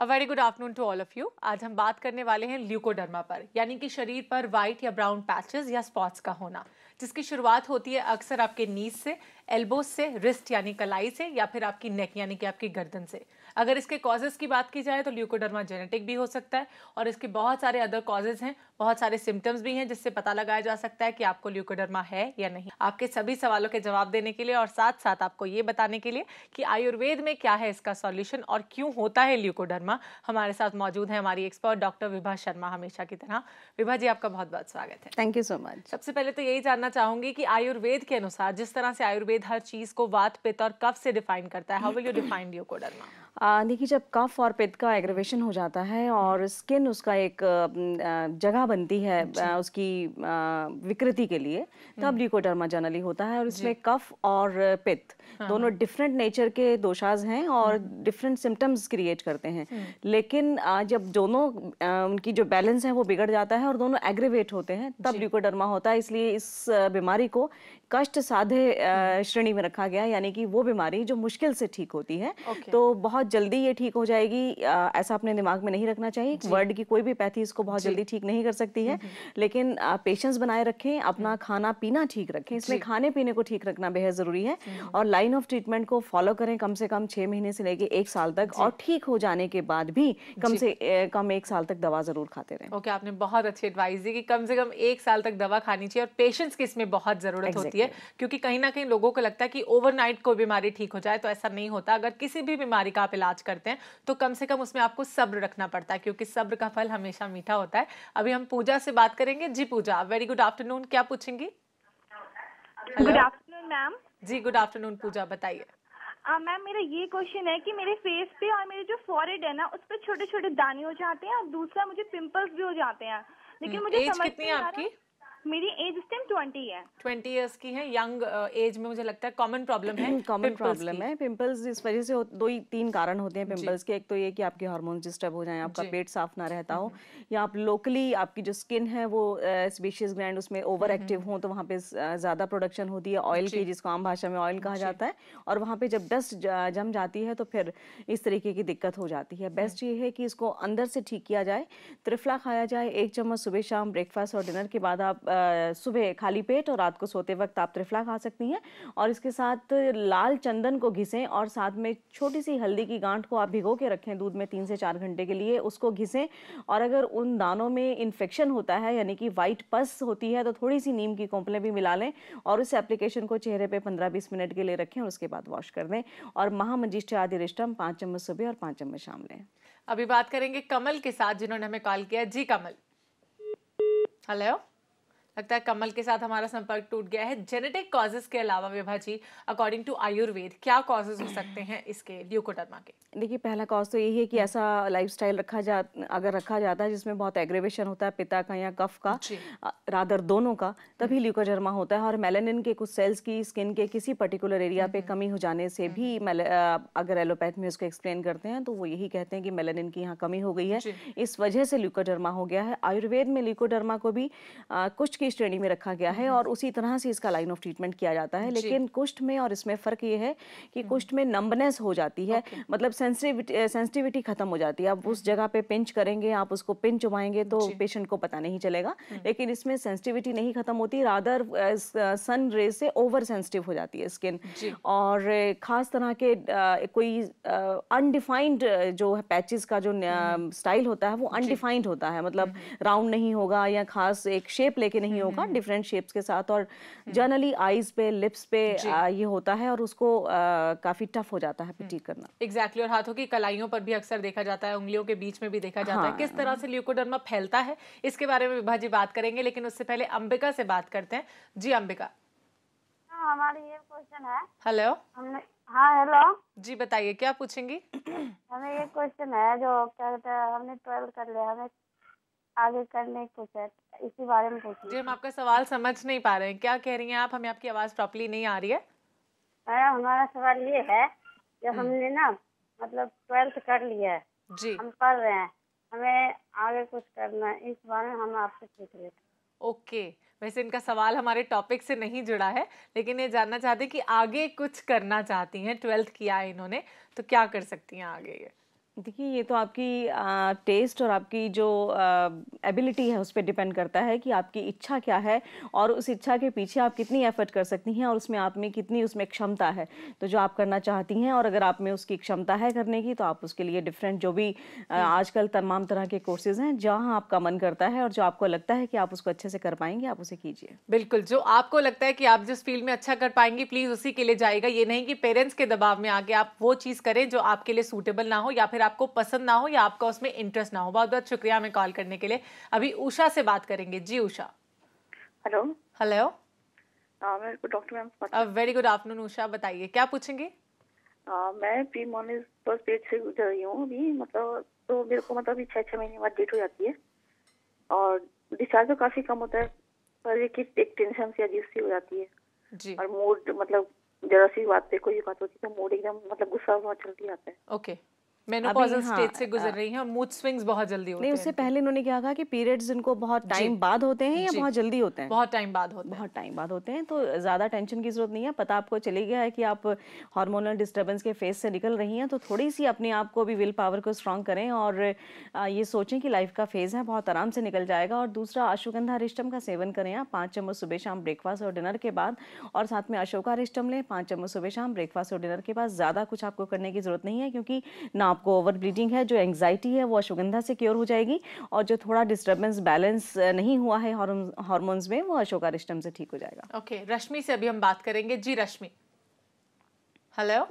A very good afternoon to all of you. आज हम बात करने वाले हैं ल्यूकोडर्मा पर, यानी कि शरीर पर वाइट या ब्राउन पैचेस या स्पॉट्स का होना, जिसकी शुरुआत होती है अक्सर आपके नीज से, एल्बोज से, रिस्ट यानी कलाई से, या फिर आपकी नेक यानी कि आपकी गर्दन से। अगर इसके कॉजेज की बात की जाए तो ल्यूकोडर्मा जेनेटिक भी हो सकता है और इसके बहुत सारे अदर कॉजेज हैं, बहुत सारे सिम्टम्स भी हैं जिससे पता लगाया जा सकता है कि आपको ल्यूकोडर्मा है या नहीं। आपके सभी सवालों के जवाब देने के लिए और साथ साथ आपको ये बताने के लिए कि आयुर्वेद में क्या है इसका सॉल्यूशन और क्यों होता है ल्यूकोडर्मा, हमारे साथ मौजूद है हमारी एक्सपर्ट डॉक्टर विभा शर्मा, हमेशा की तरह। विभा जी, आपका बहुत बहुत स्वागत है। Thank you so much. सबसे पहले तो यही जानना चाहूंगी कि आयुर्वेद के अनुसार, जिस तरह से आयुर्वेद हर चीज को वात, पित्त और कफ से डिफाइन करता है, how will you define leucoderma? देखिए, जब कफ और पित्त का एग्रीवेशन हो जाता है और स्किन उसका एक जगह बनती है उसकी विकृति के लिए, तब ल्यूकोडर्मा जनरली होता है। और इसमें कफ और पित्त दोनों डिफरेंट नेचर के दोषाज हैं और डिफरेंट सिम्टम्स क्रिएट करते हैं। लेकिन जब दोनों उनकी जो बैलेंस है वो बिगड़ जाता है और दोनों एग्रीवेट होते हैं, तब ल्यूकोडर्मा होता है। इसलिए इस बीमारी को कष्ट साध्य श्रेणी में रखा गया है, यानी कि वो बीमारी जो मुश्किल से ठीक होती है। तो बहुत जल्दी ये ठीक हो जाएगी ऐसा अपने दिमाग में नहीं रखना चाहिए। वर्ड की कोई भी पैथी इसको बहुत जल्दी ठीक नहीं कर सकती है, लेकिन पेशेंस बनाए रखें, अपना खाना पीना ठीक रखें। इसमें खाने पीने को ठीक रखना बेहद जरूरी है और लाइन ऑफ ट्रीटमेंट को फॉलो करें कम से कम 6 महीने से लेके 1 साल तक, और ठीक हो जाने के बाद भी कम से कम 1 साल तक दवा जरूर खाते रहें। ओके, आपने बहुत अच्छी एडवाइस दी कि कम से कम 1 साल तक दवा खानी चाहिए और पेशेंस की इसमें बहुत जरूरत होती है, क्योंकि कहीं ना कहीं लोगों को लगता है कि ओवरनाइट कोई बीमारी ठीक हो जाए, तो ऐसा नहीं होता। अगर किसी भी बीमारी का आप इलाज करते हैं तो कम से कम उसमें आपको सब्र रखना पड़ता है, क्योंकि सब्र का फल हमेशा मीठा होता है। अभी हम पूजा से बात करेंगे। जी पूजा, वेरी गुड आफ्टरनून, क्या पूछेंगी? Good afternoon ma'am. जी गुड आफ्टरनून पूजा, बताइए। मैम, मेरा ये क्वेश्चन है कि मेरे फेस पे और मेरे जो फॉरहेड है ना, उस पे छोटे छोटे दाने हो जाते हैं और दूसरा मुझे पिंपल्स भी हो जाते हैं, लेकिन मुझे एज समझ कितनी है आपकी? मेरी एज इस टाइम 20 है। 20 इयर्स की है। यंग एज में मुझे लगता है कॉमन प्रॉब्लम है, कॉमन प्रॉब्लम है पिंपल्स। इस वजह से 2 ही 3 कारण होते हैं पिंपल्स के। एक तो ये कि आपके हार्मोन्स डिस्टर्ब हो जाएं, आपका पेट साफ ना रहता हो, या आप लोकली आपकी जो स्किन है वो सेबेशियस ग्लैंड उसमें ओवर एक्टिव हो, तो वहाँ पे ज़्यादा प्रोडक्शन होती है ऑयल की, जिसको आम भाषा में ऑयल कहा जाता है। और वहाँ पे जब डस्ट जम जाती है तो फिर इस तरीके की दिक्कत हो जाती है। बेस्ट ये है कि इसको अंदर से ठीक किया जाए। त्रिफला खाया जाए 1 चम्मच सुबह शाम, ब्रेकफास्ट और डिनर के बाद। आप सुबह खाली पेट और रात को सोते वक्त आप त्रिफला खा सकती हैं, और इसके साथ लाल चंदन को घिसें और साथ में छोटी सी हल्दी की गांठ को आप भिगो के रखें दूध में 3 से 4 घंटे के लिए, उसको घिसें। और अगर उन दानों में इन्फेक्शन होता है, यानी कि वाइट पस होती है, तो थोड़ी सी नीम की कोंपलें भी मिला लें और उस एप्लीकेशन को चेहरे पे 15-20 मिनट के लिए रखें और उसके बाद वॉश कर दें। और महामंजिष्ठ आदिरिष्टम 5 चम्मच सुबह और 5 चम्मच शाम लें। अभी बात करेंगे कमल के साथ, जिन्होंने हमें कॉल किया। जी कमल। हेलो, लगता है कमल के साथ हमारा संपर्क टूट गया है। जेनेटिक कॉजेज के अलावा विभा जी, अकॉर्डिंग टू आयुर्वेद, क्या कॉजेज हो सकते हैं इसके ल्यूकोडर्मा के? देखिए, पहला कॉज तो यही है कि ऐसा लाइफस्टाइल अगर रखा जाता है जिसमें बहुत एग्रीवेशन होता है पित्त का या कफ का, रादर दोनों का, तभी ल्यूकोडर्मा होता है। और मेलानिन के कुछ सेल्स की स्किन के किसी पर्टिकुलर एरिया पे कमी हो जाने से भी, अगर एलोपैथ में उसको एक्सप्लेन करते हैं तो वो यही कहते हैं कि मेलानिन की यहाँ कमी हो गई है, इस वजह से ल्यूकोडर्मा हो गया है। आयुर्वेद में ल्यूकोडर्मा को भी कुष्ठ की श्रेणी में रखा गया है और उसी तरह से इसका लाइन ऑफ ट्रीटमेंट किया जाता है। लेकिन कुष्ठ में और इसमें फर्क ये है कि कुष्ठ में नंबनेस हो जाती है, मतलब सेंसिटिविटी खत्म हो जाती है। आप उस जगह पे पिंच करेंगे, आप उसको पिंच चुभाएंगे तो पेशेंट को पता नहीं चलेगा, लेकिन इसमें सेंसिटिविटी नहीं खत्म होती, रादर सन रे से ओवर सेंसिटिव हो जाती है स्किन। और खास तरह के कोई अनडिफाइंड जो पैचेस का जो स्टाइल होता है वो अनडिफाइंड होता है, मतलब राउंड नहीं होगा या खास एक शेप लेके नहीं होगा, डिफरेंट शेप्स के साथ। और जनरली आईज पे, लिप्स पे ये होता है और उसको काफी टफ हो जाता है ठीक करना। एग्जैक्टली। और हाथों की कलाइयों पर भी अक्सर देखा जाता है, उंगलियों के बीच में भी देखा जाता है। किस तरह से ल्यूकोडर्मा फैलता है इसके बारे में विभा जी बात करेंगे, लेकिन उससे पहले अंबिका से बात करते हैं। जी अंबिका। हमारा ये क्वेश्चन है। हेलो। हाँ हेलो जी बताइए, क्या पूछेंगी? हमें ये क्वेश्चन है, जो क्या कहते हैं, हमने 12 कर लिया, हमें आगे करने कुछ है, इसी बारे में पूछिए। जी, हम आपका सवाल समझ नहीं पा रहे हैं, क्या कह रही हैं आप? हमें आपकी आवाज प्रॉपर्ली नहीं आ रही है। हमारा सवाल ये है, जो हमने ना मतलब 12th कर लिया है जी, हम पढ़ रहे हैं, हमें आगे कुछ करना है, इस बारे में हम आपसे पूछ रहे थे। ओके, वैसे इनका सवाल हमारे टॉपिक से नहीं जुड़ा है, लेकिन ये जानना चाहते हैं कि आगे कुछ करना चाहती हैं। 12th किया है इन्होंने, तो क्या कर सकती हैं आगे ये? देखिए, ये तो आपकी टेस्ट और आपकी जो एबिलिटी है उस पे डिपेंड करता है कि आपकी इच्छा क्या है और उस इच्छा के पीछे आप कितनी एफर्ट कर सकती हैं और उसमें आप में कितनी उसमें क्षमता है। तो जो आप करना चाहती हैं और अगर आप में उसकी क्षमता है करने की, तो आप उसके लिए डिफरेंट जो भी आजकल तमाम तरह के कोर्सेज हैं, जहाँ आपका मन करता है और जो आपको लगता है कि आप उसको अच्छे से कर पाएंगे, आप उसे कीजिए। बिल्कुल, जो आपको लगता है कि आप जिस फील्ड में अच्छा कर पाएंगी, प्लीज उसी के लिए जाएगा। ये नहीं कि पेरेंट्स के दबाव में आके आप वो चीज करें जो आपके लिए सूटेबल ना हो या फिर आपको पसंद ना हो या आपका उसमें इंटरेस्ट ना हो। बहुत बहुत शुक्रिया हमें कॉल करने के लिए। अभी उषा से बात करेंगे। जी उषा। हेलो। हेलो। मेरे को doctor ma'am very good afternoon Usha, बताइए क्या पूछेंगे? मैं प्री मॉर्निंग फर्स्ट डेट से गुजर रही हूँ अभी, मतलब तो मेरे को मतलब अभी 6 महीने बाद डेट हो जाती है और डिस्चार्ज तो काफी कम होता है, पर एक टेंशन सी अजीब सी हो जाती है जी। और मूड मतलब जरा सी बात पे कोई बात होती है तो मूड एकदम मतलब गुस्सा बहुत जल्दी आता है। ओके, मेनोपॉजल स्टेज से गुजर रही हैं और मूड स्विंग्स बहुत जल्दी होते हैं। नहीं, उससे पहले इन्होंने क्या कहा कि पीरियड्स इनको बहुत टाइम बाद होते हैं या बहुत जल्दी होते हैं? बहुत टाइम बाद होते हैं। बहुत टाइम बाद होते हैं, तो ज़्यादा टेंशन की जरूरत नहीं है। पता आपको चली गया है कि आप हार्मोनल डिस्टर्बेंस के फेज से निकल रही हैं, तो थोड़ी सी अपने आप को भी विल पावर को स्ट्रांग करें और ये सोचें कि लाइफ का फेज है, बहुत आराम से निकल जाएगा। और दूसरा, अश्वगंधा अरिष्टम का सेवन करें आप 5 चम्मच सुबह शाम ब्रेकफास्ट और डिनर के बाद, और साथ में अशोका अरिष्टम लें 5 चम्मच सुबह शाम ब्रेकफास्ट और डिनर के बाद। ज़्यादा कुछ आपको करने की जरूरत नहीं है, क्योंकि ना आपको ओवर ब्लीडिंग है, जो एंग्जाइटी है वो अश्वगंधा से क्योर हो जाएगी, और जो थोड़ा डिस्टर्बेंस बैलेंस नहीं हुआ है हार्मोन्स में, वो अशोका अरिष्टम से ठीक हो जाएगा। ओके, रश्मि से अभी हम बात करेंगे। जी रश्मि। हेलो।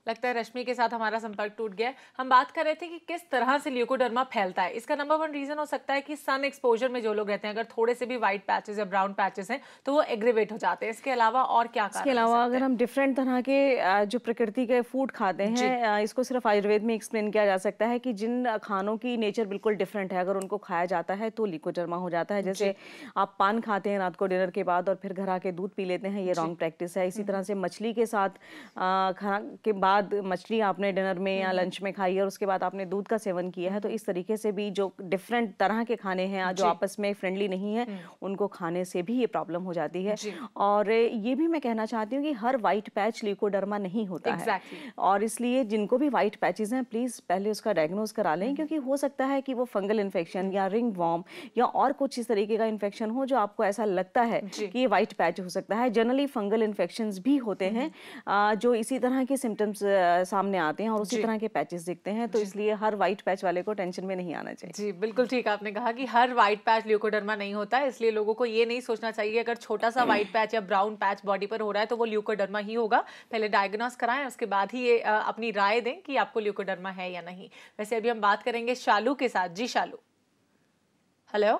लगता है रश्मि के साथ हमारा संपर्क टूट गया है। हम बात कर रहे थे कि किस तरह से ल्यूकोडर्मा फैलता है। इसका नंबर 1 रीजन हो सकता है कि सन एक्सपोजर में जो लोग रहते हैं, अगर थोड़े से भी व्हाइट पैचेस या ब्राउन पैचेस हैं तो वो एग्रीवेट हो जाते हैं। इसके अलावा और क्या कारण? इसके अलावा अगर हम डिफरेंट तरह के जो प्रकृति के फूड खाते हैं, इसको सिर्फ आयुर्वेद में एक्सप्लेन किया जा सकता है कि जिन खानों की नेचर बिल्कुल डिफरेंट है, अगर उनको खाया जाता है तो ल्यूकोडर्मा हो जाता है। जैसे आप पान खाते हैं रात को डिनर के बाद और फिर घर आके दूध पी लेते हैं, ये रॉन्ग प्रैक्टिस है। इसी तरह से मछली के साथ खाना के बाद मछली आपने डिनर में या लंच में खाई और उसके बाद आपने दूध का सेवन किया है, तो इस तरीके से भी जो डिफरेंट तरह के खाने हैं जो आपस में फ्रेंडली नहीं है, उनको खाने से भी ये प्रॉब्लम हो जाती है। और ये भी मैं कहना चाहती हूँ कि हर वाइट पैच ल्यूकोडर्मा नहीं होता है, और इसलिए जिनको भी वाइट पैचेस हैं प्लीज पहले उसका डायग्नोज करा लें, क्योंकि हो सकता है कि वो फंगल इन्फेक्शन या रिंग वॉर्म या और कुछ इस तरीके का इन्फेक्शन हो जो आपको ऐसा लगता है कि ये वाइट पैच हो सकता है। जनरली फंगल इन्फेक्शंस भी होते हैं जो इसी तरह के सिम्टम्स सामने आते हैं और उसी तरह के पैचेस दिखते हैं, तो इसलिए हर वाइट पैच वाले को टेंशन में नहीं आना चाहिए। जी बिल्कुल ठीक आपने कहा कि हर वाइट पैच ल्यूकोडर्मा नहीं होता है, इसलिए लोगों को ये नहीं सोचना चाहिए अगर छोटा सा वाइट पैच या ब्राउन पैच बॉडी पर हो रहा है तो वो ल्यूकोडर्मा ही होगा। पहले डायग्नोस कराएं, उसके बाद ही ये अपनी राय दें कि आपको ल्यूकोडर्मा है या नहीं। वैसे अभी हम बात करेंगे शालू के साथ। जी शालू। हेलो।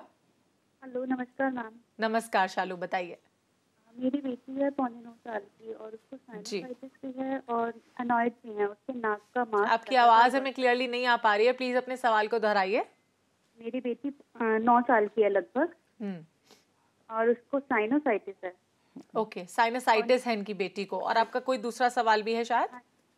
हेलो, नमस्कार मैम। नमस्कार शालू, बताइए। मेरी बेटी है 9.25 साल की और उसको साइनसाइटिस भी है और एनॉइड भी है, उसके नाक का मांस। आपकी आवाज हमें क्लियरली नहीं आ पा रही है, प्लीज अपने सवाल को दोहराइए। मेरी बेटी 9 साल की है लगभग और उसको साइनोसाइटिस है। ओके, साइनोसाइटिस है इनकी बेटी को। और आपका कोई दूसरा सवाल भी है शायद?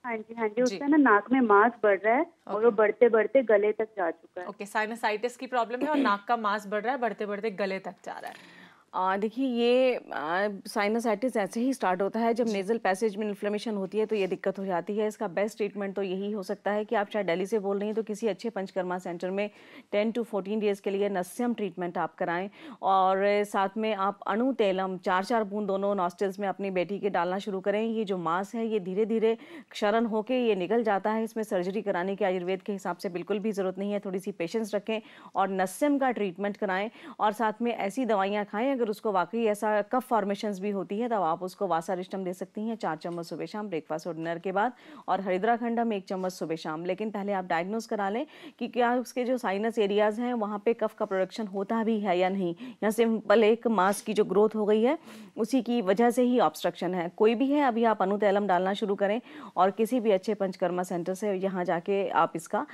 हाँ जी, उसका ना नाक में मांस बढ़ रहा है और वो बढ़ते बढ़ते गले तक जा चुका है। ओके, साइनोसाइटिस की प्रॉब्लम है और नाक का मांस बढ़ रहा है, बढ़ते बढ़ते गले तक जा रहा है। देखिए, ये साइनसाइटिस ऐसे ही स्टार्ट होता है जब नेजल पैसेज में इन्फ्लेमेशन होती है तो ये दिक्कत हो जाती है। इसका बेस्ट ट्रीटमेंट तो यही हो सकता है कि आप शायद दिल्ली से बोल रही हैं तो किसी अच्छे पंचकर्मा सेंटर में 10 to 14 डेज के लिए नस्यम ट्रीटमेंट आप कराएं, और साथ में आप अणु तेलम 4-4 बूंद दोनों नॉस्टल्स में अपनी बेटी के डालना शुरू करें। ये जो मांस है ये धीरे धीरे क्षरण होके ये निकल जाता है, इसमें सर्जरी कराने की आयुर्वेद के हिसाब से बिल्कुल भी ज़रूरत नहीं है। थोड़ी सी पेशेंस रखें और नस्यम का ट्रीटमेंट कराएं, और साथ में ऐसी दवाइयाँ खाएं अगर उसको वाकई ऐसा कफ फॉर्मेशंस भी होती है तब आप उसको वासारिष्टम दे सकती हैं 4 चम्मच सुबह शाम ब्रेकफास्ट और डिनर के बाद, और हरिद्रा खंडम 1 चम्मच सुबह शाम। लेकिन पहले आप डायग्नोज करा लें कि क्या उसके जो साइनस एरियाज हैं वहाँ पे कफ का प्रोडक्शन होता भी है या नहीं, या सिंपल एक मांस की जो ग्रोथ हो गई है उसी की वजह से ही ऑब्स्ट्रक्शन है। कोई भी है, अभी आप अनुतैलम डालना शुरू करें और किसी भी अच्छे पंचकर्मा सेंटर से यहाँ जाके आप इसका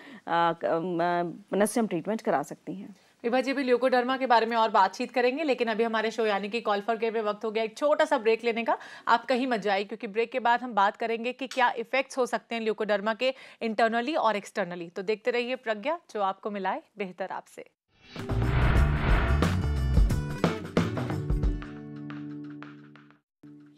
नस्यम ट्रीटमेंट करा सकती हैं। विभा जी भी ल्यूकोडर्मा के बारे में और बातचीत करेंगे, लेकिन अभी हमारे शो यानी कि कॉल फॉर केयर में वक्त हो गया एक छोटा सा ब्रेक लेने का। आप कहीं मत जाइए, क्योंकि ब्रेक के बाद हम बात करेंगे कि क्या इफेक्ट्स हो सकते हैं ल्यूकोडर्मा के इंटरनली और एक्सटर्नली। तो देखते रहिए प्रज्ञा, जो आपको मिलाए बेहतर आपसे।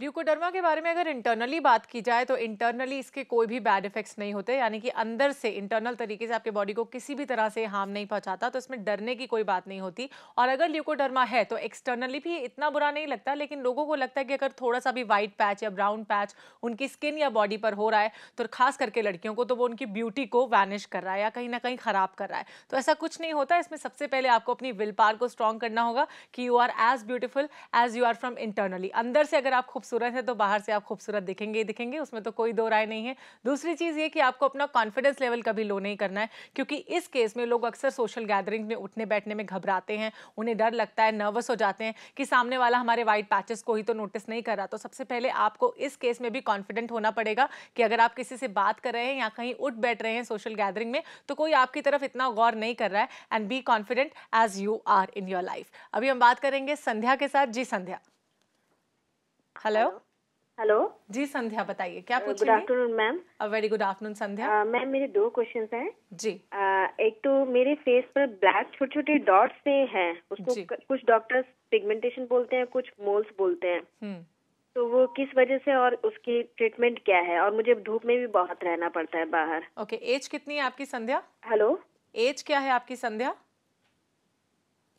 ल्यूकोडर्मा के बारे में अगर इंटरनली बात की जाए तो इंटरनली इसके कोई भी बैड इफेक्ट्स नहीं होते, यानी कि अंदर से इंटरनल तरीके से आपके बॉडी को किसी भी तरह से हार्म नहीं पहुंचाता, तो इसमें डरने की कोई बात नहीं होती। और अगर ल्यूकोडर्मा है तो एक्सटर्नली भी इतना बुरा नहीं लगता, लेकिन लोगों को लगता है कि अगर थोड़ा सा भी व्हाइट पैच या ब्राउन पैच उनकी स्किन या बॉडी पर हो रहा है तो खास करके लड़कियों को, तो वो उनकी ब्यूटी को वैनिश कर रहा है या कहीं ना कहीं खराब कर रहा है। तो ऐसा कुछ नहीं होता। इसमें सबसे पहले आपको अपनी विल पावर को स्ट्रॉन्ग करना होगा कि you are as beautiful as you are from internally. अंदर से अगर आप खूबसूरत है तो बाहर से आप खूबसूरत दिखेंगे ही दिखेंगे, उसमें तो कोई दो राय नहीं है। दूसरी चीज ये कि आपको अपना कॉन्फिडेंस लेवल कभी लो नहीं करना है, क्योंकि इस केस में लोग अक्सर सोशल गैदरिंग में उठने बैठने में घबराते हैं, उन्हें डर लगता है, नर्वस हो जाते हैं कि सामने वाला हमारे व्हाइट पैचेस को ही तो नोटिस नहीं कर रहा। तो सबसे पहले आपको इस केस में भी कॉन्फिडेंट होना पड़ेगा कि अगर आप किसी से बात कर रहे हैं या कहीं उठ बैठ रहे हैं सोशल गैदरिंग में तो कोई आपकी तरफ इतना गौर नहीं कर रहा है। And be confident as you are in your life. अभी हम बात करेंगे संध्या के साथ। जी संध्या। हेलो। हेलो जी संध्या, बताइए क्या पूछेंगे? Good afternoon ma'am. Very good afternoon Sandhya. Ma'am मेरे 2 क्वेश्चंस हैं जी। एक तो मेरे फेस पर ब्लैक छोटे छोटे डॉट्स से हैं, उसको कुछ डॉक्टर्स पिगमेंटेशन बोलते हैं, कुछ मोल्स बोलते हैं। तो वो किस वजह से और उसकी ट्रीटमेंट क्या है? और मुझे धूप में भी बहुत रहना पड़ता है बाहर। ओके, एज कितनी है आपकी संध्या? हेलो, एज क्या है आपकी संध्या?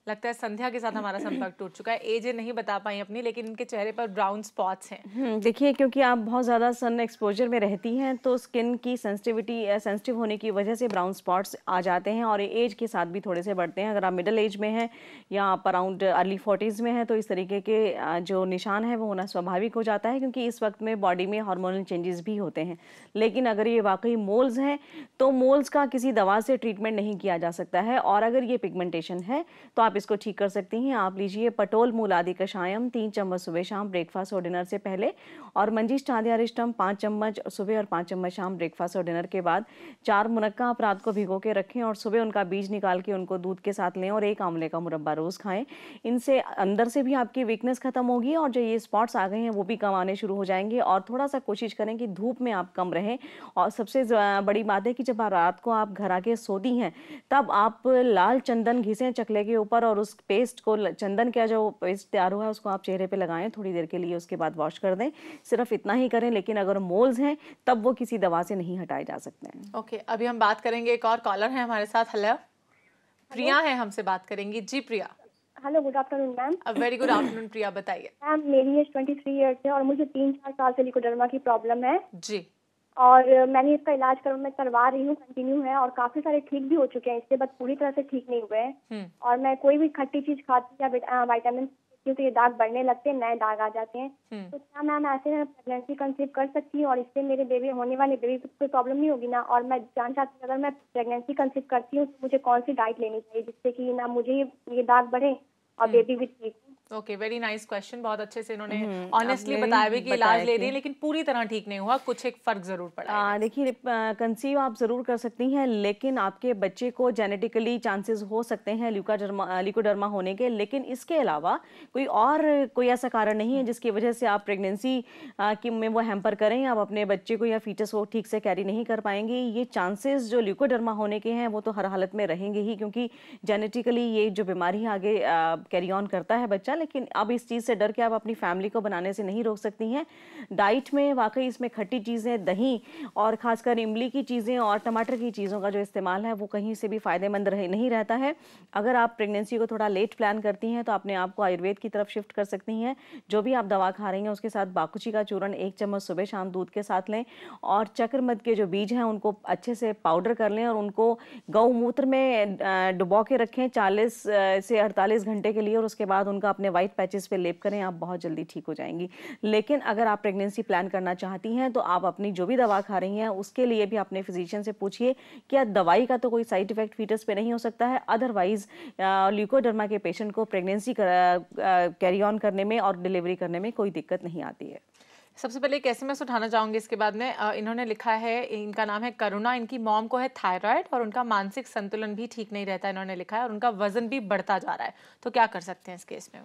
लगता है संध्या के साथ हमारा संपर्क टूट चुका है। एज नहीं बता पाई अपनी, लेकिन इनके चेहरे पर ब्राउन स्पॉट्स हैं। देखिए, क्योंकि आप बहुत ज़्यादा सन एक्सपोजर में रहती हैं तो स्किन की सेंसिटिव होने की वजह से ब्राउन स्पॉट्स आ जाते हैं और एज के साथ भी थोड़े से बढ़ते हैं। अगर आप मिडिल एज में हैं या आप अराउंड अर्ली 40s में हैं तो इस तरीके के जो निशान है वो होना स्वाभाविक हो जाता है, क्योंकि इस वक्त में बॉडी में हार्मोनल चेंजेस भी होते हैं। लेकिन अगर ये वाकई मोल्स हैं तो मोल्स का किसी दवा से ट्रीटमेंट नहीं किया जा सकता है। और अगर ये पिगमेंटेशन है तो आप इसको ठीक कर सकती हैं। आप लीजिए पटोल मूलादि कषायम 3 चम्मच सुबह शाम ब्रेकफास्ट और डिनर से पहले, और मंजिष्ठाध्यारिष्टम 5 चम्मच सुबह और 5 चम्मच शाम ब्रेकफास्ट और डिनर के बाद। 4 मुनक्का आप रात को भिगो के रखें और सुबह उनका बीज निकाल के उनको दूध के साथ लें, और 1 आंवले का मुरब्बा रोज खाएं। इनसे अंदर से भी आपकी वीकनेस खत्म होगी और जो ये स्पॉट्स आ गए हैं वो भी कम आने शुरू हो जाएंगे। और थोड़ा सा कोशिश करें कि धूप में आप कम रहें। और सबसे बड़ी बात है कि जब रात को आप घर आके सोती हैं तब आप लाल चंदन घिसें चकले के ऊपर, और उस पेस्ट को, चंदन का जो पेस्ट तैयार हुआ है उसको आप चेहरे पे लगाएं थोड़ी देर के लिए, उसके बाद वॉश कर दें। सिर्फ इतना ही करें। लेकिन अगर मोल्स हैं तब वो किसी दवा से नहीं हटाए जा सकते हैं। ओके, अभी हम बात करेंगे, एक और कॉलर है हमारे साथ। हेलो, प्रिया है, हमसे बात करेंगी। जी Priya. Hello, good afternoon ma'am. Very good afternoon Priya, बताइए। मैम मेरी एज 23 ईयर्स है और मुझे 3-4 साल से ल्यूकोडर्मा की प्रॉब्लम है जी। और मैंने इसका इलाज मैं करवा रही हूँ, कंटिन्यू है, और काफी सारे ठीक भी हो चुके हैं इससे, बस पूरी तरह से ठीक नहीं हुए हैं। और मैं कोई भी खट्टी चीज खाती या विटामिन तो ये दाग बढ़ने लगते हैं, नए दाग आ जाते हैं। तो क्या मैम ऐसे मैं प्रेगनेंसी कंसीव कर सकती हूँ और इससे मेरे बेबी, होने वाले बेबी को कोई प्रॉब्लम नहीं होगी ना? और मैं जान चाहती हूँ अगर मैं प्रेगनेंसी कंसीव करती हूँ तो मुझे कौन सी डाइट लेनी चाहिए जिससे कि ना मुझे ये दाग बढ़े और बेबी भी ठीक। Okay, very nice question. बहुत अच्छे से इन्होंने ऑनेस्टली बताया भी कि इलाज ले रही है लेकिन पूरी तरह ठीक नहीं हुआ, कुछ एक फर्क जरूर पड़ा। देखिए, कंसीव आप जरूर कर सकती हैं, लेकिन आपके बच्चे को जेनेटिकली चांसेस हो सकते हैं ल्यूकोडर्मा होने के। लेकिन इसके अलावा कोई ऐसा कारण नहीं है जिसकी वजह से आप प्रेगनेंसी में वो हैम्पर करें। आप अपने बच्चे को या फीटस को ठीक से कैरी नहीं कर पाएंगे। ये चांसेस जो ल्यूकोडर्मा होने के हैं वो तो हर हालत में रहेंगे ही, क्योंकि जेनेटिकली ये जो बीमारी आगे कैरी ऑन करता है बच्चा। लेकिन अब इस चीज़ से डर के आप अपनी फैमिली को बनाने से नहीं रोक सकती हैं। डाइट में वाकई इसमें खट्टी चीज़ें, दही और खासकर इमली की चीज़ें और टमाटर की चीज़ों का जो इस्तेमाल है वो कहीं से भी फ़ायदेमंद नहीं रहता है। अगर आप प्रेगनेंसी को थोड़ा लेट प्लान करती हैं तो अपने आप को आयुर्वेद की तरफ शिफ्ट कर सकती हैं। जो भी आप दवा खा रही हैं उसके साथ बाकुची का चूर्ण 1 चम्मच सुबह शाम दूध के साथ लें, और चक्रमद के जो बीज हैं उनको अच्छे से पाउडर कर लें और उनको गौमूत्र में डुबो के रखें 40 से 48 घंटे के लिए, और उसके बाद उनका अपने वाइट पैचेस पे लेप करें। आप बहुत जल्दी ठीक हो जाएंगी। लेकिन अगर आप प्रेगनेंसी प्लान करना चाहती हैं तो आप अपनी जो भी दवा खा रही हैं उसके लिए भी अपने फिजिशियन से पूछिए कि दवाई का तो कोई साइड इफेक्ट फीटस पे नहीं हो सकता है। अदरवाइज ल्यूकोडर्मा के पेशेंट को प्रेगनेंसी कैरी ऑन करने में और डिलीवरी करने में कोई दिक्कत नहीं आती है। सबसे पहले एक एसएमएस उठाना चाहूंगी इसके बाद में। इन्होंने लिखा है, इनका नाम है करुणा, इनकी मॉम को है थायराइड और उनका मानसिक संतुलन भी ठीक नहीं रहता, इन्होंने लिखा है, और उनका वजन भी बढ़ता जा रहा है, तो क्या कर सकते हैं इस केस में?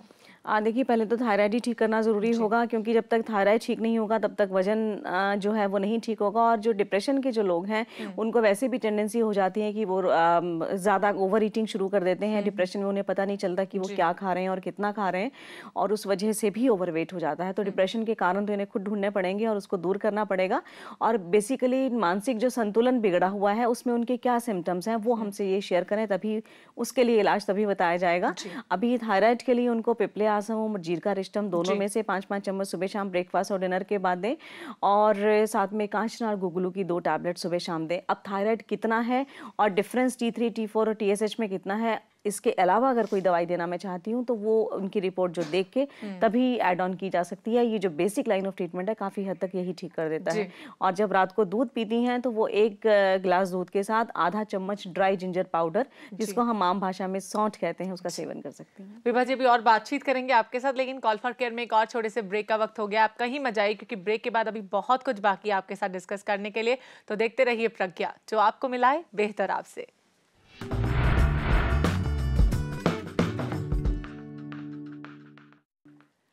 देखिए, पहले तो थायराइड ही ठीक करना ज़रूरी होगा, क्योंकि जब तक थायराइड ठीक नहीं होगा तब तक वजन जो है वो नहीं ठीक होगा। और जो डिप्रेशन के जो लोग हैं उनको वैसे भी टेंडेंसी हो जाती है कि वो ज़्यादा ओवर ईटिंग शुरू कर देते हैं। डिप्रेशन में उन्हें पता नहीं चलता कि वो क्या खा रहे हैं और कितना खा रहे हैं, और उस वजह से भी ओवरवेट हो जाता है। तो डिप्रेशन के कारण तो इन्हें खुद ढूंढने पड़ेंगे और उसको दूर करना पड़ेगा। और बेसिकली मानसिक जो संतुलन बिगड़ा हुआ है उसमें उनके क्या सिम्टम्स हैं वो हमसे ये शेयर करें, तभी उसके लिए इलाज तभी बताया जाएगा। अभी थायराइड के लिए उनको पिपले आसम और जीरका रिष्टम दोनों में से 5-5 चम्मच सुबह शाम ब्रेकफास्ट और डिनर के बाद दें, और साथ में कांचनार गुगलू की 2 टैबलेट सुबह शाम दें। अब थायराइड कितना है और डिफरेंस T3, T4 और TSH में कितना है, इसके अलावा अगर कोई दवाई देना मैं चाहती हूँ तो वो उनकी रिपोर्ट जो देख के तभी ऐड ऑन की जा सकती है। ये जो बेसिक लाइन ऑफ ट्रीटमेंट है काफ़ी हद तक यही ठीक कर देता है। और जब रात को दूध पीती हैं तो वो 1 गिलास दूध के साथ आधा चम्मच ड्राई जिंजर पाउडर, जिसको हम आम भाषा में सौंठ कहते हैं, उसका सेवन कर सकते हैं। विभा जी, भी और बातचीत करेंगे आपके साथ, लेकिन कॉल फॉर केयर में एक और छोटे से ब्रेक का वक्त हो गया। आप कहीं मत जाइए, क्योंकि ब्रेक के बाद अभी बहुत कुछ बाकी है आपके साथ डिस्कस करने के लिए। तो देखते रहिए प्रज्ञा, जो आपको मिलाए बेहतर आपसे।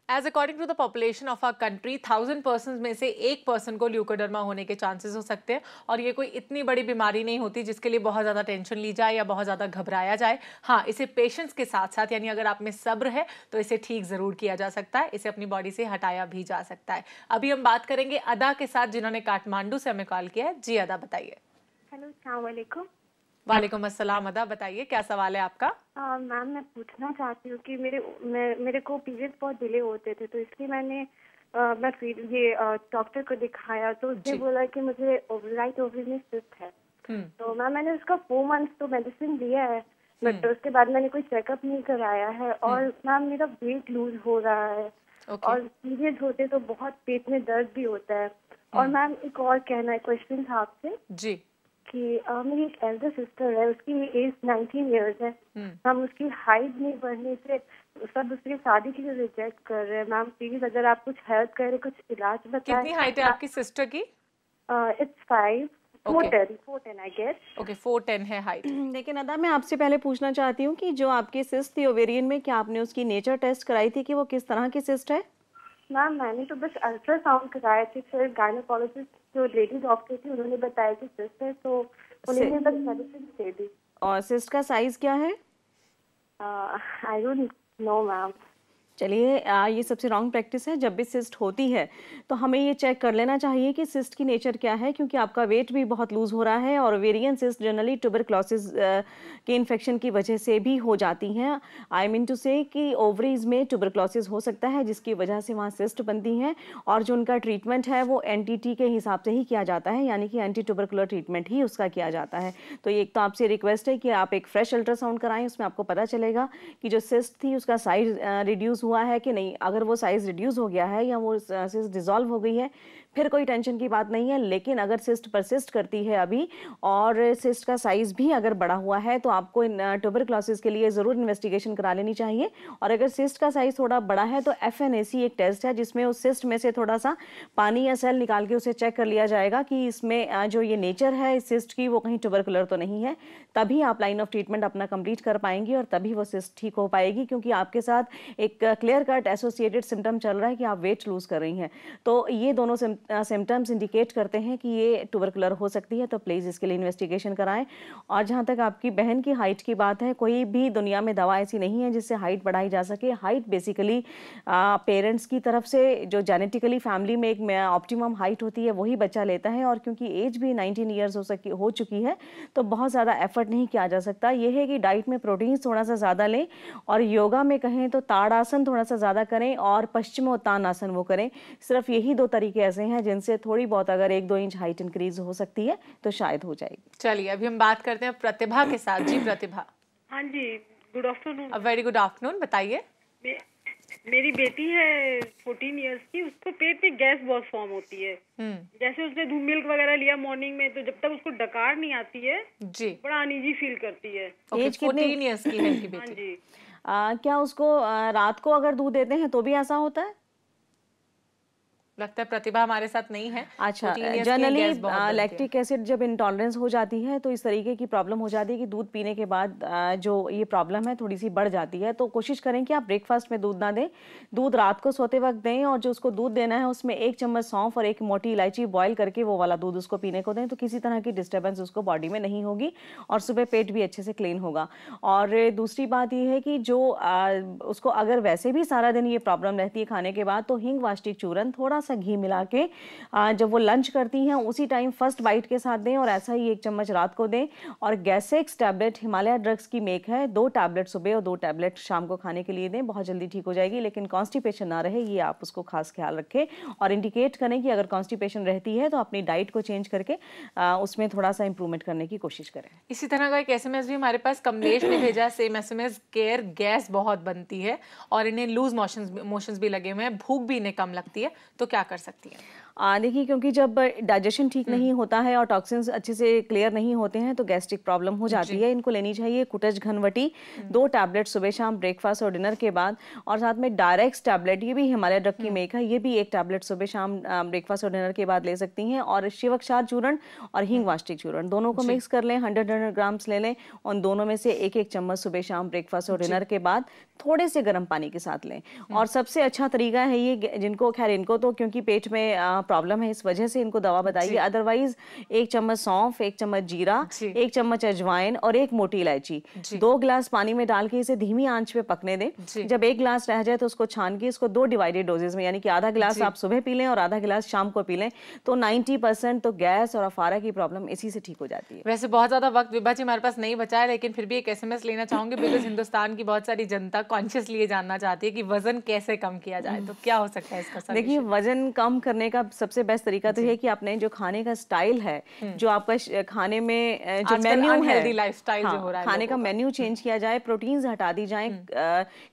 As according to the population of our country, 1000 person में से 1 पर्सन को ल्यूकोडर्मा होने के चांसेस हो सकते हैं। और ये कोई इतनी बड़ी बीमारी नहीं होती जिसके लिए बहुत ज़्यादा टेंशन ली जाए या बहुत ज़्यादा घबराया जाए। हाँ, इसे पेशेंस के साथ साथ, यानी अगर आप में सब्र है तो इसे ठीक ज़रूर किया जा सकता है, इसे अपनी बॉडी से हटाया भी जा सकता है। अभी हम बात करेंगे अदा के साथ, जिन्होंने काठमांडू से हमें कॉल किया है। जी अदा, बताइए। हेलो, अस्सलाम वालेकुम। वालेकुम अस्सलाम। अदा, बताइए क्या सवाल है आपका? मैम, मैं पूछना चाहती हूँ कि मेरे को पीरियड्स बहुत डिले होते थे, तो इसलिए मैं डॉक्टर को दिखाया, तो उसने बोला कि मुझे राइट ओवरी में सिस्ट है। तो मैंने उसका 4 मंथ्स तो मेडिसिन लिया है, बट उसके बाद मैंने कोई चेकअप नहीं कराया है। और मैम, मेरा वेट लूज हो रहा है और पीरियड्स होते तो बहुत पेट में दर्द भी होता है। और मैम, एक और कहना है, क्वेश्चन था आपसे जी कि मेरी एक एल्डर सिस्टर है, उसकी एज 19 इयर्स है। हम उसकी हाइट नहीं बढ़ने से सब उसकी शादी के लिए रिजेक्ट कर रहे हैं। मैम प्लीज, अगर आप कुछ हेल्प करें, कुछ इलाज बताएं। कितनी हाइट है आपकी सिस्टर की? It's 4'10" I guess. ओके, 4'10" है हाइट। लेकिन अदा, मैं आपसे पहले पूछना चाहती हूँ कि जो आपकी सिस्ट थी ओवेरियन में, क्या आपने उसकी नेचर टेस्ट कराई थी कि वो किस तरह की सिस्ट है? मैम, मैंने तो बस अल्ट्रासाउंड कराया थी, फिर गायनेकोलॉजिस्ट जो लेडी डॉक्टर थी उन्होंने बताया कि सिस्ट है, तो उन्होंने बस मेडिसिन दे दी। और सिस्ट का साइज क्या है? I don't know ma'am. चलिए, ये सबसे रॉन्ग प्रैक्टिस है। जब भी सिस्ट होती है तो हमें ये चेक कर लेना चाहिए कि सिस्ट की नेचर क्या है, क्योंकि आपका वेट भी बहुत लूज हो रहा है और ओवेरियन सिस्ट जनरली ट्यूबरक्लोसिस के इन्फेक्शन की वजह से भी हो जाती हैं। आई मीन टू से कि ओवरीज में ट्यूबरक्लोसिस हो सकता है, जिसकी वजह से वहाँ सिस्ट बनती हैं, और जो उनका ट्रीटमेंट है वो NTT के हिसाब से ही किया जाता है, यानी कि एंटी ट्यूबरकुलर ट्रीटमेंट ही उसका किया जाता है। तो एक तो आपसे रिक्वेस्ट है कि आप एक फ्रेश अल्ट्रासाउंड कराएं, उसमें आपको पता चलेगा कि जो सिस्ट थी उसका साइज रिड्यूस हुआ है कि नहीं। अगर वो साइज रिड्यूस हो गया है या वो सिस्ट डिसॉल्व हो गई है, फिर कोई टेंशन की बात नहीं है। लेकिन अगर सिस्ट परसिस्ट करती है अभी और सिस्ट का साइज भी अगर बड़ा हुआ है, तो आपको ट्यूबरक्लोसिस के लिए ज़रूर इन्वेस्टिगेशन करा लेनी चाहिए। और अगर सिस्ट का साइज थोड़ा बड़ा है तो FNAC एक टेस्ट है, जिसमें उस सिस्ट में से थोड़ा सा पानी या सेल निकाल के उसे चेक कर लिया जाएगा कि इसमें जो ये नेचर है इस सिस्ट की वो कहीं ट्यूबरकुलर तो नहीं है। तभी आप लाइन ऑफ ट्रीटमेंट अपना कंप्लीट कर पाएंगी और तभी वो सिस्ट ठीक हो पाएगी, क्योंकि आपके साथ एक क्लियर कट एसोसिएटेड सिम्टम चल रहा है कि आप वेट लूज कर रही हैं। तो ये दोनों सिम्टम्स इंडिकेट करते हैं कि ये ट्यूबरकुलर हो सकती है, तो प्लीज़ इसके लिए इन्वेस्टिगेशन कराएं। और जहाँ तक आपकी बहन की हाइट की बात है, कोई भी दुनिया में दवा ऐसी नहीं है जिससे हाइट बढ़ाई जा सके। हाइट बेसिकली पेरेंट्स की तरफ से जो जेनेटिकली फैमिली में एक ऑप्टिमम हाइट होती है वही बच्चा लेता है, और क्योंकि एज भी 19 ईयर्स हो चुकी है तो बहुत ज़्यादा एफर्ट नहीं किया जा सकता। ये है कि डाइट में प्रोटीन थोड़ा सा ज़्यादा लें, और योगा में कहें तो ताड़ासन थोड़ा सा ज़्यादा करें और पश्चिमोत्तानासन वो करें। सिर्फ यही 2 तरीके ऐसे हैं जिनसे थोड़ी बहुत अगर 1-2 इंच हाइट इंक्रीज हो सकती है तो शायद हो जाएगी। चलिए, अभी हम बात करते हैं प्रतिभा के साथ। जी प्रतिभा। हाँ जी, good afternoon. Very good afternoon, बताइए। मेरी बेटी है 14 इयर्स की, उसको पेट में गैस बहुत फॉर्म होती है। जैसे उसने दूध मिल्क वगैरह लिया मॉर्निंग में, तो जब तक उसको डकार नहीं आती है जी बड़ा अनईजी फील करती है। एज 14 इयर्स की है की बेटी। हाँ जी। क्या उसको रात को अगर दूध देते हैं तो भी ऐसा होता है? लगता है प्रतिभा हमारे साथ नहीं है। अच्छा, जनरली लैक्टिक एसिड जब इंटॉलरेंस हो जाती है तो इस तरीके की प्रॉब्लम हो जाती है कि दूध पीने के बाद जो ये प्रॉब्लम है थोड़ी सी बढ़ जाती है। तो कोशिश करें कि आप ब्रेकफास्ट में दूध ना दें, दूध रात को सोते वक्त दें, और जो उसको दूध देना है उसमें 1 चम्मच सौंफ और 1 मोटी इलायची बॉयल करके वो वाला दूध उसको पीने को दें। तो किसी तरह की डिस्टर्बेंस उसको बॉडी में नहीं होगी और सुबह पेट भी अच्छे से क्लीन होगा। और दूसरी बात ये है कि जो उसको अगर वैसे भी सारा दिन ये प्रॉब्लम रहती है खाने के बाद, तो हींग वाष्टिक चूर्ण थोड़ा सा घी मिला के जब वो लंच करती हैं उसी टाइम फर्स्ट बाइट के साथ दें, और ऐसा ही 1 चम्मच रात को दें। और गैसेक्स टैबलेट हिमालय ड्रग्स की मेक है, 2 टैबलेट सुबह और 2 टैबलेट शाम को खाने के लिए दें, बहुत जल्दी ठीक हो जाएगी। लेकिन कॉन्स्टिपेशन ना रहे ये आप उसको खास ख्याल रखें, और इंडिकेट करें कि अगर कॉन्स्टिपेशन रहती है तो अपनी डाइट को चेंज करके उसमें थोड़ा सा इंप्रूवमेंट करने की कोशिश करें। इसी तरह का एक SMS भी हमारे पास कमलेश ने भेजा, सेम SMS, केयर गैस बहुत बनती है और इन्हें लूज मोशंस भी लगे हुए हैं, भूख भी इन्हें कम लगती है, तो क्या कर सकती है? देखिए, क्योंकि जब डाइजेशन ठीक नहीं होता है और टॉक्सिन्स अच्छे से क्लियर नहीं होते हैं तो गैस्ट्रिक प्रॉब्लम हो जाती है। इनको लेनी चाहिए कुटज घनवटी 2 टैबलेट सुबह शाम ब्रेकफास्ट और डिनर के बाद, और साथ में डायरेक्ट टैबलेट, ये भी हिमालय ड्रग की मेक है, ये भी 1 टैबलेट सुबह शाम ब्रेकफास्ट और डिनर के बाद ले सकती हैं। और शिवक्षार चूर्ण और हींग वाष्टिक चूर्ण दोनों को मिक्स कर लें, 100 ग्राम्स ले लें, और दोनों में से 1-1 चम्मच सुबह शाम ब्रेकफास्ट और डिनर के बाद थोड़े से गर्म पानी के साथ लें। और सबसे अच्छा तरीका है ये, जिनको खैर इनको तो क्योंकि पेट में प्रॉब्लम है इस वजह से इनको दवा बताइए, अदरवाइज 1 चम्मच सौंफ, 1 चम्मच जीरा, 1 चम्मच अजवाइन और 1 मोटी इलायची 2 गिलास पानी में डाल के इसे धीमी आंच पे पकने दें। जब 1 गिलास रह जाए तो उसको छान के इसको 2 डिवाइडेड डोजेस में, यानी कि आधा गिलास आप सुबह पी लें और आधा गिलास शाम को पी लें, तो 90% तो गैस और अफारा की प्रॉब्लम इसी से ठीक हो जाती है। वैसे बहुत ज्यादा वक्त विभा जी हमारे पास नहीं बचा है, लेकिन फिर भी एक SMS लेना चाहूंगी, बिकॉज हिंदुस्तान की बहुत सारी जनता कॉन्शियसली ये जानना चाहती है कि वजन कैसे कम किया जाए, तो क्या हो सकता है इसका सॉल्यूशन? देखिए, वजन कम करने का सबसे बेस्ट तरीका तो है कि आपने जो खाने का स्टाइल है, जो आपका खाने में जो मेन्यू है, लाइफस्टाइल जो हो रहा है, खाने का मेन्यू चेंज किया जाए, प्रोटीन्स हटा दी जाएं,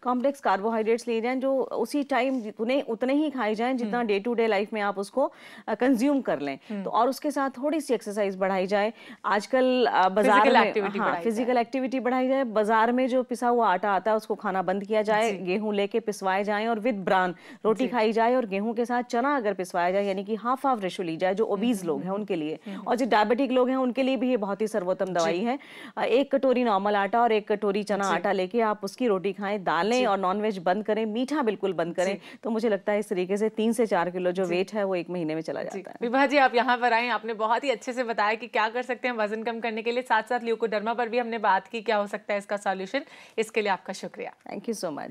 कॉम्प्लेक्स कार्बोहाइड्रेट्स लिए जाएं, जो उसी टाइम उतने ही खाए जाएं जितना डे टू डे लाइफ में आप उसको कंज्यूम कर लें। तो और उसके साथ थोड़ी सी एक्सरसाइज बढ़ाई जाए। आजकल बाजार में फिजिकल एक्टिविटी बढ़ाई जाए, बाजार में जो पिसा हुआ आटा आता है उसको खाना बंद किया जाए, गेहूं लेके पिसवाए जाएं और विद ब्रान रोटी खाई जाए, और गेहूं के साथ चना अगर पिसवाया जाए, यानी कि हाफ रेशो ली जाए जो ओबीज लोग हैं उनके लिए, और जो डायबिटिक लोग हैं उनके लिए भी ये बहुत ही सर्वोत्तम दवाई है। 1 कटोरी नॉर्मल आटा और 1 कटोरी चना आटा लेके आप उसकी रोटी खाएं, दालें और नॉनवेज बंद करें, मीठा बिल्कुल बंद करें, तो मुझे लगता है इस तरीके से 3 से 4 किलो जो वेट है वो 1 महीने में चला जाता है। विभा जी, आप यहाँ पर आए, आपने बहुत ही अच्छे से बताया कि क्या कर सकते हैं वजन कम करने के लिए, साथ साथ ल्यूकोडर्मा पर भी हमने बात की क्या हो सकता है इसका सॉल्यूशन। इसके लिए आपका शुक्रिया। Thank you so much.